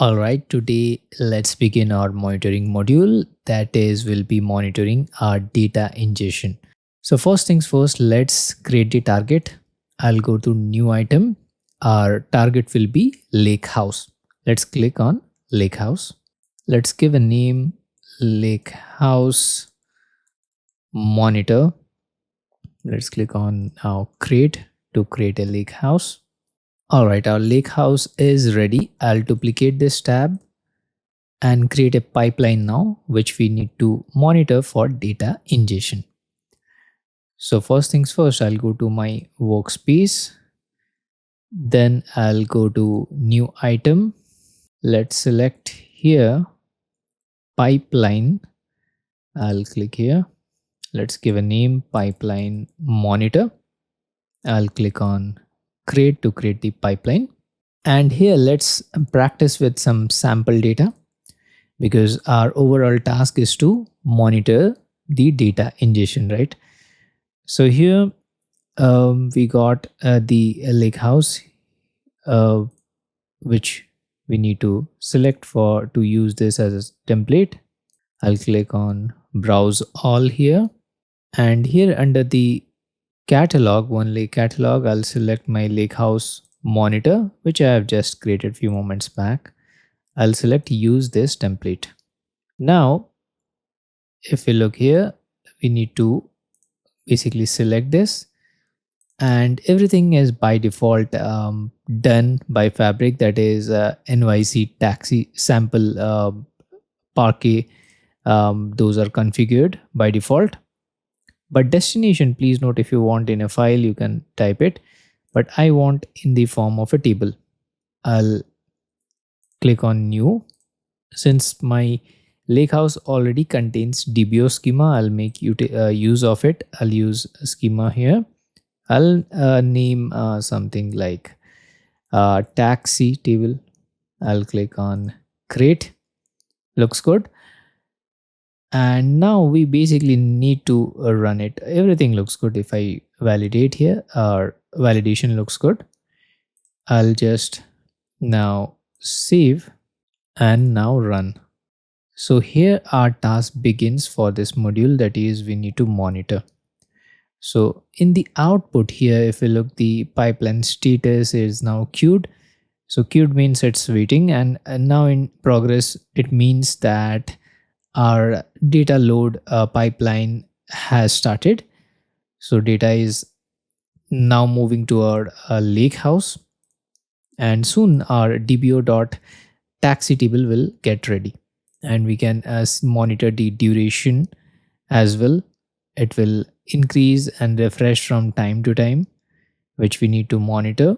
Alright, today let's begin our monitoring module, that is will be monitoring our data ingestion. So first things first, let's create the target. I'll go to new item. Our target will be lakehouse. Let's click on lakehouse. Let's give a name lakehouse monitor. Let's click on now create to create a lakehouse. Alright, our lakehouse is ready. I'll duplicate this tab and create a pipeline now, which we need to monitor for data ingestion. So first things first, I'll go to my workspace. Then I'll go to new item. Let's select here pipeline. I'll click here. Let's give a name pipeline monitor. I'll click on create to create the pipeline. And here let's practice with some sample data, because our overall task is to monitor the data ingestion, right? So here we got the lake house, which we need to select for to use this as a template. I'll click on browse all here, and here under the catalog, one lake catalog, I'll select my lake house monitor, which I have just created a few moments back. I'll select use this template. Now if we look here, we need to basically select this, and everything is by default done by Fabric, that is NYC taxi sample parquet. Those are configured by default, but destination, please note, if you want in a file you can type it, but I want in the form of a table. I'll click on new. Since my lakehouse already contains DBO schema, I'll make use of it. I'll use schema here. I'll name something like taxi table. I'll click on create. Looks good. And now we basically need to run it. Everything looks good. If I validate here, our validation looks good. I'll just now save and now run. So here our task begins for this module, that is we need to monitor. So in the output here, if we look, the pipeline status is now queued. So queued means it's waiting, and now in progress, it means that our data load pipeline has started. So data is now moving to our lake house, and soon our dbo.taxi table will get ready, and we can monitor the duration as well. It will increase and refresh from time to time, which we need to monitor.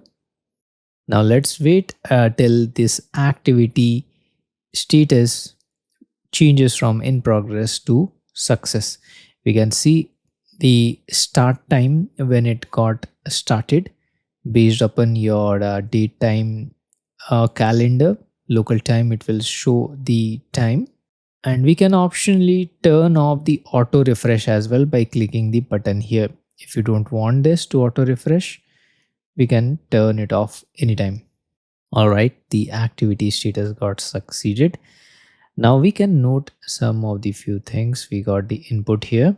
Now let's wait till this activity status changes from in progress to success. We can see the start time when it got started based upon your date time calendar. Local time, it will show the time, and we can optionally turn off the auto refresh as well by clicking the button here. If you don't want this to auto refresh, we can turn it off anytime. All right, the activity status got succeeded. Now we can note some of the few things. We got the input here.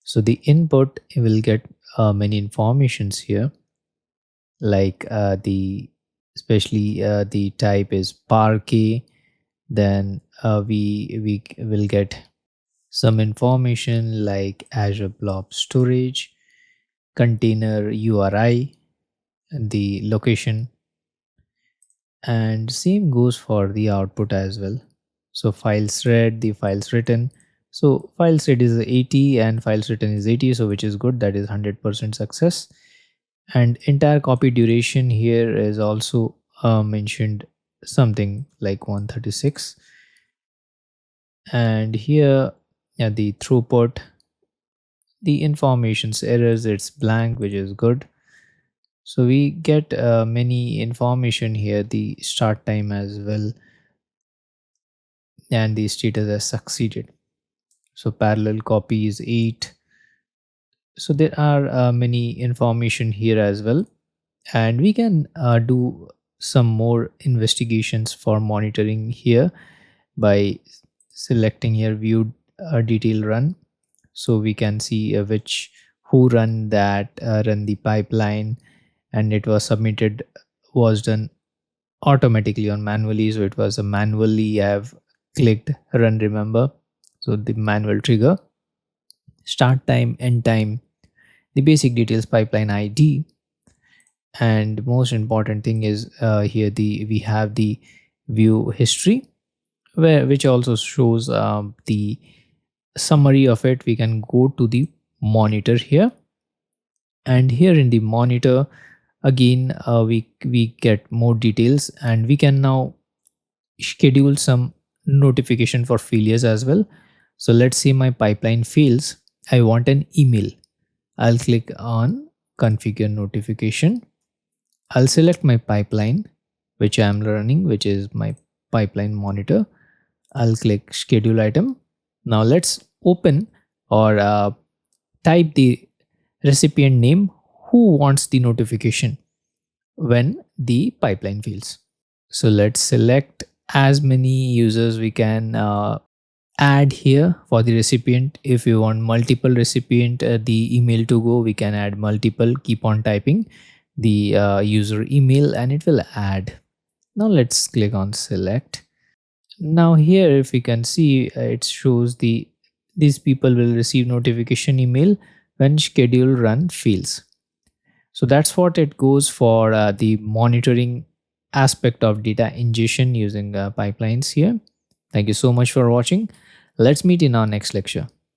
So the input will get many informations here, like especially the type is parquet. Then we will get some information like Azure Blob Storage, container URI, and the location, and same goes for the output as well. So files read, the files written. So files read is 80 and files written is 80, so which is good, that is 100% success. And entire copy duration here is also mentioned something like 136. And here the throughput, the information's errors, it's blank, which is good. So we get many information here, the start time as well, and the status has succeeded. So parallel copy is 8. So there are many information here as well, and we can do some more investigations for monitoring here by selecting here view detail run. So we can see which who run the pipeline, and it was submitted, was done automatically on manually. So it was a manually I have clicked run, remember. So the manual trigger, start time, end time, the basic details, pipeline ID, and most important thing is here we have the view history, where which also shows the summary of it. We can go to the monitor here, and here in the monitor again we get more details, and we can now schedule some notification for failures as well. So let's say my pipeline fails, I want an email. I'll click on configure notification. I'll select my pipeline which I am running, which is my pipeline monitor. I'll click schedule item. Now let's open or type the recipient name who wants the notification when the pipeline fails. So let's select as many users we can add here for the recipient. If you want multiple recipient the email to go, we can add multiple. Keep on typing the user email and it will add. Now let's click on select. Now here if we can see it shows these people will receive notification email when schedule run fails. So that's what it goes for the monitoring aspect of data ingestion using pipelines here. Thank you so much for watching. Let's meet in our next lecture.